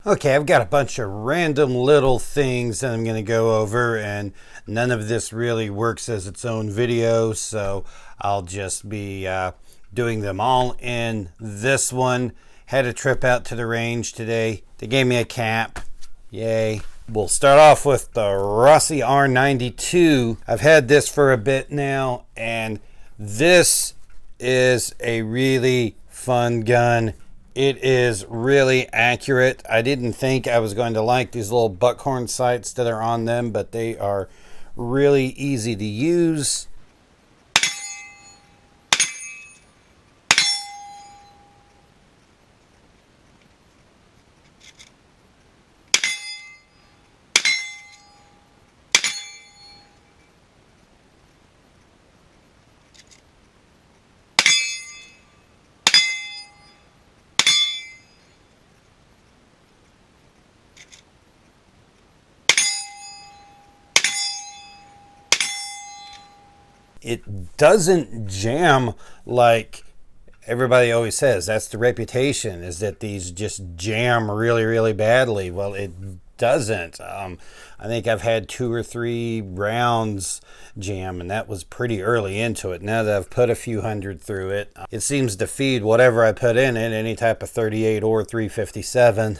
Okay, I've got a bunch of random little things that I'm going to go over, and none of this really works as its own video, so I'll just be doing them all in this one. Had a trip out to the range today. They gave me a cap. Yay. We'll start off with the Rossi R92. I've had this for a bit now, and this is a really fun gun. It is really accurate. I didn't think I was going to like these little buckhorn sights that are on them, but they are really easy to use. It doesn't jam like everybody always says. That's the reputation, is that these just jam really, really badly. Well, it doesn't. I think I've had 2 or 3 rounds jam, and that was pretty early into it. Now that I've put a few hundred through it, it seems to feed whatever I put in it, any type of 38 or 357.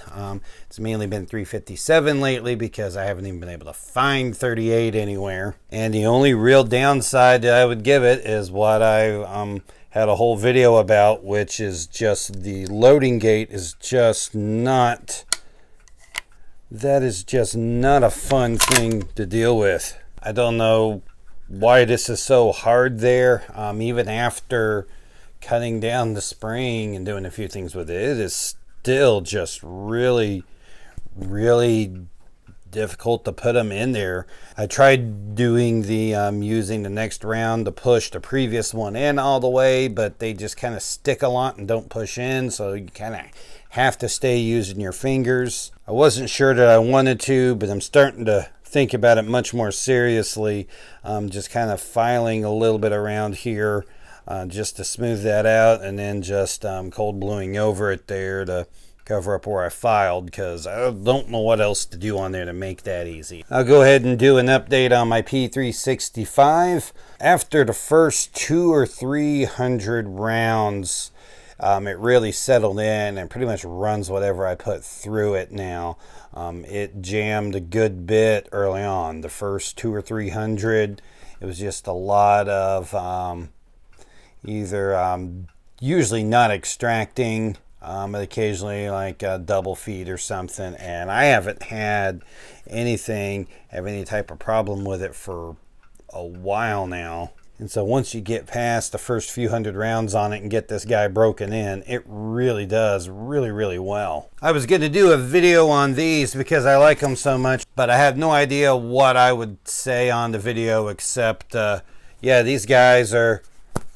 It's mainly been 357 lately because I haven't even been able to find 38 anywhere. And the only real downside that I would give it is what I had a whole video about, which is just the loading gate is just not... That is just not a fun thing to deal with. I don't know why this is so hard there. Even after cutting down the spring and doing a few things with it, it is still just really, really difficult to put them in there. I tried doing the using the next round to push the previous one in all the way, but they just kind of stick a lot and don't push in, so you kind of have to stay using your fingers. I wasn't sure that I wanted to, but I'm starting to think about it much more seriously. Just kind of filing a little bit around here just to smooth that out, and then just cold bluing over it there to cover up where I filed, because I don't know what else to do on there to make that easy. I'll go ahead and do an update on my P365. After the first 200 or 300 rounds, it really settled in and pretty much runs whatever I put through it now. It jammed a good bit early on. The first 200 or 300, it was just a lot of either usually not extracting, but occasionally like a double feed or something. And I haven't had anything have any type of problem with it for a while now. And so once you get past the first few hundred rounds on it and get this guy broken in, it really does really, really well. I was going to do a video on these because I like them so much, but I have no idea what I would say on the video except, yeah, these guys are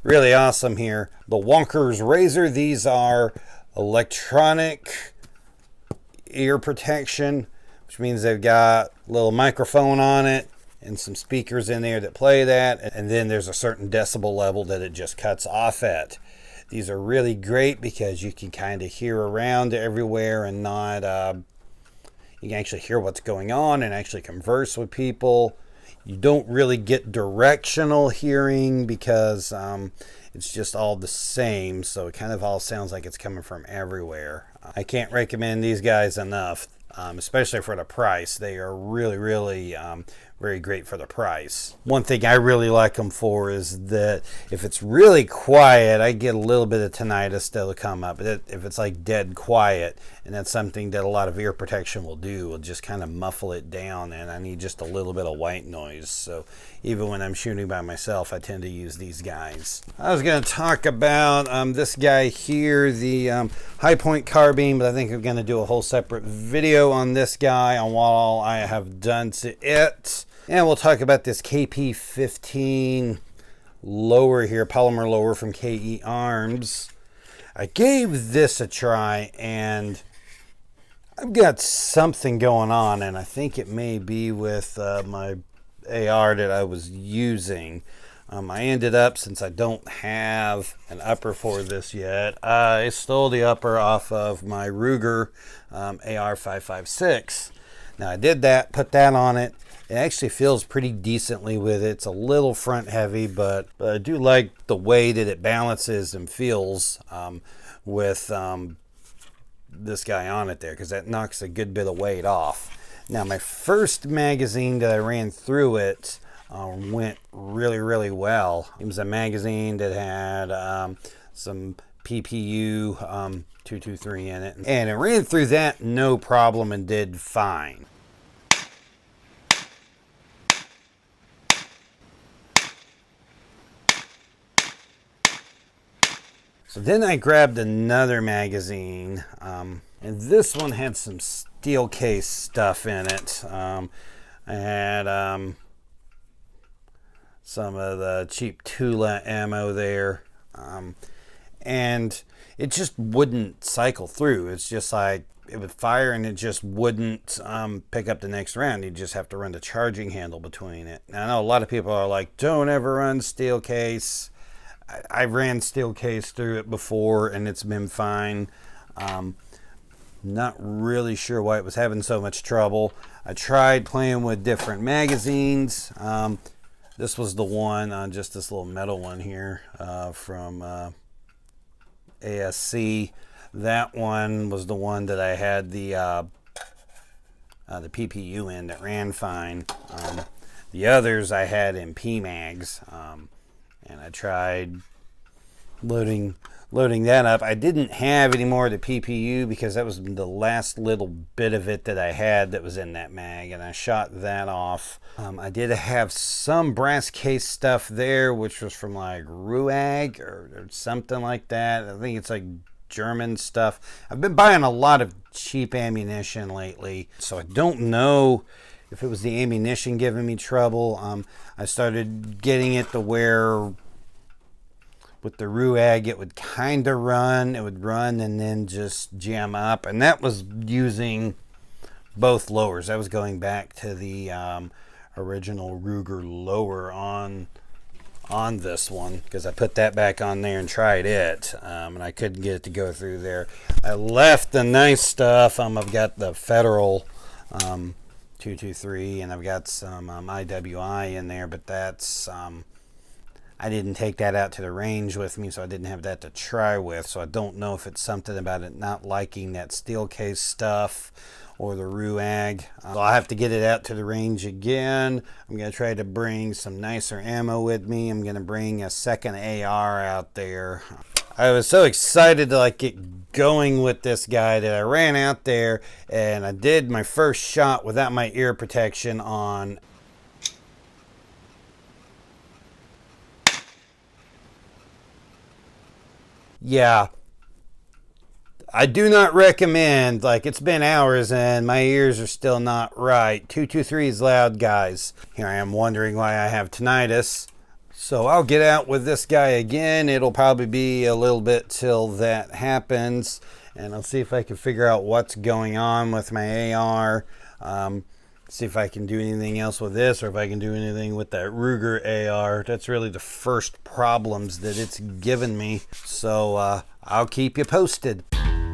really awesome here. The Wonker's Razor, these are electronic ear protection, which means they've got a little microphone on it and some speakers in there that play that, and then there's a certain decibel level that it just cuts off at. These are really great because you can kind of hear around everywhere and not you can actually hear what's going on and actually converse with people. You don't really get directional hearing because it's just all the same, so it kind of all sounds like it's coming from everywhere. I can't recommend these guys enough, especially for the price. They are really, really very great for the price. One thing I really like them for is that if it's really quiet, I get a little bit of tinnitus that'll come up. But if it's like dead quiet, and that's something that a lot of ear protection will do, will just kind of muffle it down, and I need just a little bit of white noise. So even when I'm shooting by myself, I tend to use these guys. I was going to talk about this guy here, the high point carbine, but I think I'm going to do a whole separate video on this guy, on what all I have done to it. And we'll talk about this KP-15 lower here, polymer lower from KE Arms. I gave this a try, and I've got something going on, and I think it may be with my AR that I was using. I ended up, since I don't have an upper for this yet, I stole the upper off of my Ruger AR556. Now I did that, put that on it. It actually feels pretty decently with it. It's a little front heavy, but I do like the way that it balances and feels with this guy on it there, because that knocks a good bit of weight off. Now my first magazine that I ran through it went really well. It was a magazine that had some PPU 223 in it, and it ran through that no problem and did fine. So then I grabbed another magazine, and this one had some steel case stuff in it. I had some of the cheap Tula ammo there, and it just wouldn't cycle through. It's just like it would fire and it just wouldn't pick up the next round. You just have to run the charging handle between it. Now, I know a lot of people are like, don't ever run steel case. I ran steel case through it before and it's been fine. Not really sure why it was having so much trouble. I tried playing with different magazines. This was the one, just this little metal one here from ASC. That one was the one that I had the PPU in that ran fine. The others I had in PMags. And I tried loading that up. I didn't have any more of the PPU because that was the last little bit of it that I had that was in that mag, and I shot that off. I did have some brass case stuff there, which was from like Ruag or something like that. I think it's like German stuff. I've been buying a lot of cheap ammunition lately, so I don't know if it was the ammunition giving me trouble. I started getting it to where with the Ruag it would kind of run. It would run and then just jam up. And that was using both lowers. That was going back to the original Ruger lower on this one, because I put that back on there and tried it. And I couldn't get it to go through there. I left the nice stuff. I've got the Federal 223, and I've got some IWI in there, but that's I didn't take that out to the range with me, so I didn't have that to try with. So I don't know if it's something about it not liking that steel case stuff or the Ruag. So I'll have to get it out to the range again. I'm going to try to bring some nicer ammo with me. I'm going to bring a second AR out there. I was so excited to like get going with this guy that I ran out there and I did my first shot without my ear protection on. Yeah, I do not recommend, like, it's been hours and my ears are still not right. 223 is loud, guys. Here I am wondering why I have tinnitus. So I'll get out with this guy again. It'll probably be a little bit till that happens, and I'll see if I can figure out what's going on with my AR. See if I can do anything else with this, or if I can do anything with that Ruger AR. That's really the first problems that it's given me. So I'll keep you posted.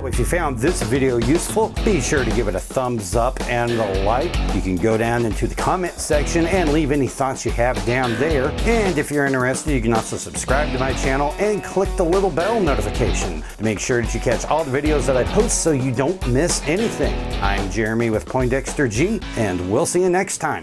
If you found this video useful, be sure to give it a thumbs up and a like. You can go down into the comment section and leave any thoughts you have down there. And if you're interested, you can also subscribe to my channel and click the little bell notification to make sure that you catch all the videos that I post so you don't miss anything. I'm Jeremy with Poindexter G, and we'll see you next time.